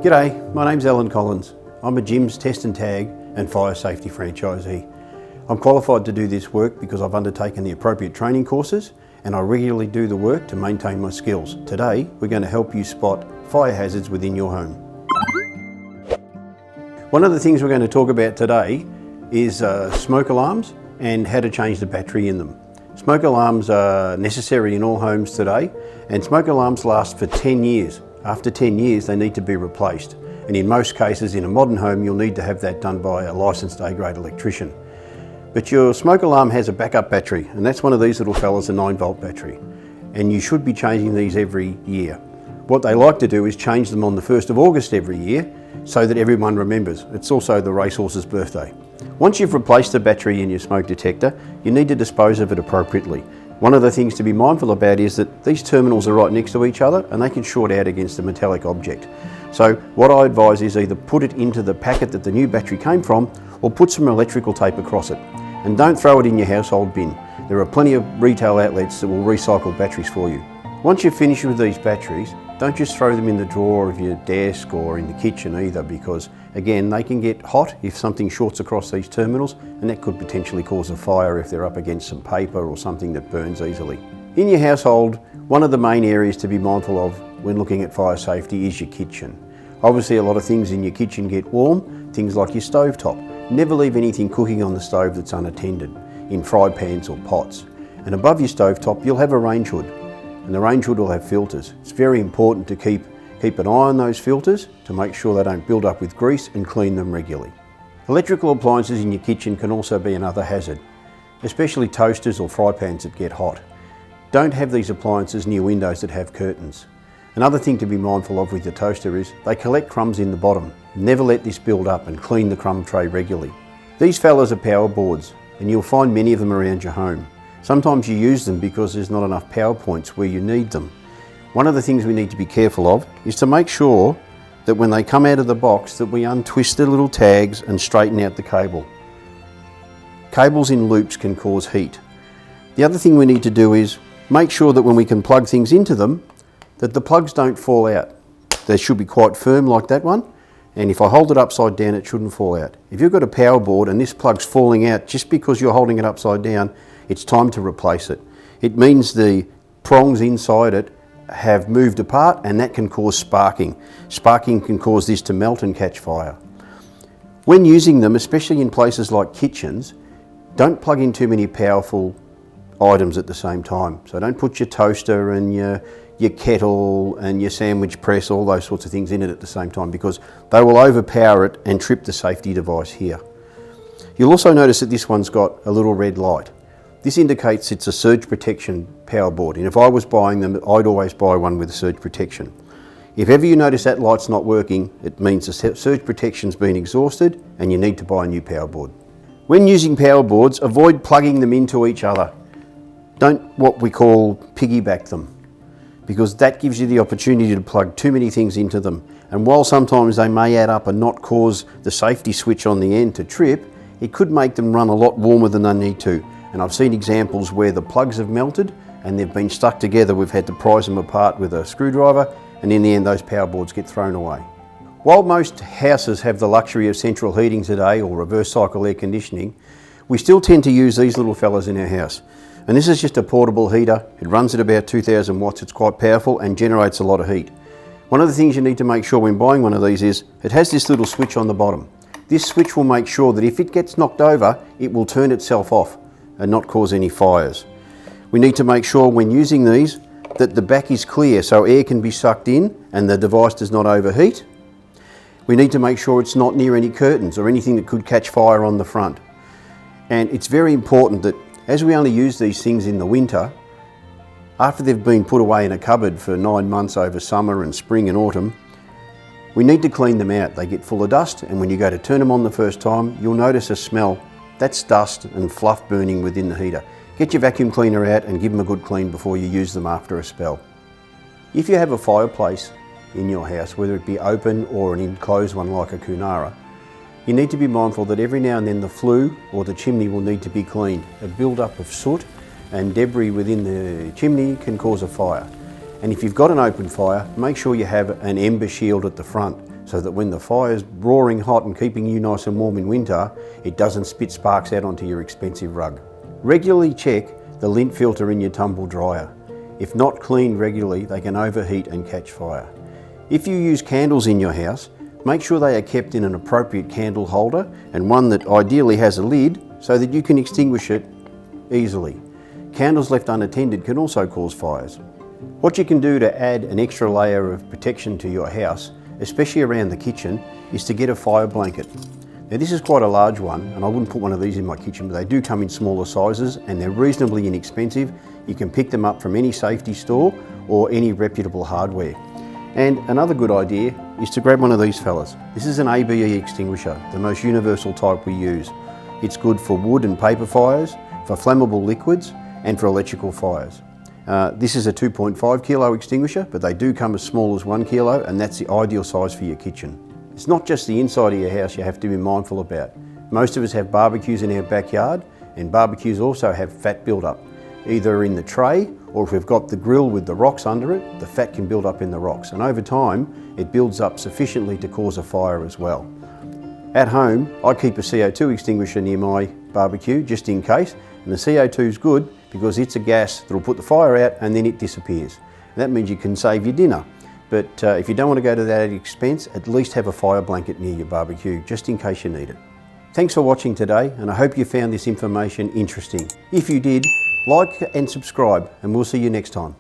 G'day, my name's Alan Collins. I'm a GYMS test and tag and fire safety franchisee. I'm qualified to do this work because I've undertaken the appropriate training courses and I regularly do the work to maintain my skills. Today, we're going to help you spot fire hazards within your home. One of the things we're going to talk about today is smoke alarms and how to change the battery in them. Smoke alarms are necessary in all homes today, and smoke alarms last for 10 years. After 10 years, they need to be replaced. And in most cases, in a modern home, you'll need to have that done by a licensed A-grade electrician. But your smoke alarm has a backup battery, and that's one of these little fellas, a 9-volt battery. And you should be changing these every year. What they like to do is change them on the 1st of August every year so that everyone remembers. It's also the racehorse's birthday. Once you've replaced the battery in your smoke detector, you need to dispose of it appropriately. One of the things to be mindful about is that these terminals are right next to each other and they can short out against a metallic object. So what I advise is either put it into the packet that the new battery came from or put some electrical tape across it. And don't throw it in your household bin. There are plenty of retail outlets that will recycle batteries for you. Once you're finished with these batteries, don't just throw them in the drawer of your desk or in the kitchen either, because again, they can get hot if something shorts across these terminals, and that could potentially cause a fire if they're up against some paper or something that burns easily. In your household, one of the main areas to be mindful of when looking at fire safety is your kitchen. Obviously, a lot of things in your kitchen get warm, things like your stovetop. Never leave anything cooking on the stove that's unattended, in fry pans or pots. And above your stovetop, you'll have a range hood. And the range hood will have filters. It's very important to keep an eye on those filters to make sure they don't build up with grease and clean them regularly. Electrical appliances in your kitchen can also be another hazard, especially toasters or fry pans that get hot. Don't have these appliances near windows that have curtains. Another thing to be mindful of with the toaster is they collect crumbs in the bottom. Never let this build up and clean the crumb tray regularly. These fellas are power boards, and you'll find many of them around your home. Sometimes you use them because there's not enough power points where you need them. One of the things we need to be careful of is to make sure that when they come out of the box that we untwist the little tags and straighten out the cable. Cables in loops can cause heat. The other thing we need to do is make sure that when we can plug things into them, that the plugs don't fall out. They should be quite firm like that one, and if I hold it upside down it shouldn't fall out. If you've got a power board and this plug's falling out just because you're holding it upside down, it's time to replace it. It means the prongs inside it have moved apart, and that can cause sparking. Sparking can cause this to melt and catch fire. When using them, especially in places like kitchens, don't plug in too many powerful items at the same time. So don't put your toaster and your kettle and your sandwich press, all those sorts of things in it at the same time, because they will overpower it and trip the safety device here. You'll also notice that this one's got a little red light. This indicates it's a surge protection power board, and if I was buying them, I'd always buy one with a surge protection. If ever you notice that light's not working, it means the surge protection's been exhausted and you need to buy a new power board. When using power boards, avoid plugging them into each other. Don't what we call piggyback them, because that gives you the opportunity to plug too many things into them. And while sometimes they may add up and not cause the safety switch on the end to trip, it could make them run a lot warmer than they need to. And I've seen examples where the plugs have melted and they've been stuck together. We've had to prise them apart with a screwdriver, and in the end those power boards get thrown away. While most houses have the luxury of central heating today or reverse cycle air conditioning, we still tend to use these little fellas in our house. And this is just a portable heater. It runs at about 2000 watts. It's quite powerful and generates a lot of heat. One of the things you need to make sure when buying one of these is it has this little switch on the bottom. This switch will make sure that if it gets knocked over, it will turn itself off and not cause any fires. We need to make sure when using these that the back is clear so air can be sucked in and the device does not overheat. We need to make sure it's not near any curtains or anything that could catch fire on the front. And it's very important that as we only use these things in the winter, after they've been put away in a cupboard for 9 months over summer and spring and autumn, we need to clean them out. They get full of dust, and when you go to turn them on the first time, you'll notice a smell. That's dust and fluff burning within the heater. Get your vacuum cleaner out and give them a good clean before you use them after a spell. If you have a fireplace in your house, whether it be open or an enclosed one like a kunara, you need to be mindful that every now and then the flue or the chimney will need to be cleaned. A build-up of soot and debris within the chimney can cause a fire. And if you've got an open fire, make sure you have an ember shield at the front so that when the fire's roaring hot and keeping you nice and warm in winter, it doesn't spit sparks out onto your expensive rug. Regularly check the lint filter in your tumble dryer. If not cleaned regularly, they can overheat and catch fire. If you use candles in your house, make sure they are kept in an appropriate candle holder and one that ideally has a lid so that you can extinguish it easily. Candles left unattended can also cause fires. What you can do to add an extra layer of protection to your house, especially around the kitchen, is to get a fire blanket. Now this is quite a large one, and I wouldn't put one of these in my kitchen, but they do come in smaller sizes and they're reasonably inexpensive. You can pick them up from any safety store or any reputable hardware. And another good idea is to grab one of these fellas. This is an ABE extinguisher, the most universal type we use. It's good for wood and paper fires, for flammable liquids, and for electrical fires. This is a 2.5 kilo extinguisher, but they do come as small as 1 kilo, and that's the ideal size for your kitchen. It's not just the inside of your house you have to be mindful about. Most of us have barbecues in our backyard, and barbecues also have fat build-up, either in the tray, or if we've got the grill with the rocks under it, the fat can build up in the rocks, and over time it builds up sufficiently to cause a fire as well. At home, I keep a CO2 extinguisher near my barbecue just in case, and the CO2 is good because it's a gas that will put the fire out and then it disappears. That means you can save your dinner, but if you don't want to go to that expense, at least have a fire blanket near your barbecue just in case you need it. Thanks for watching today, and I hope you found this information interesting. If you did, like and subscribe, and we'll see you next time.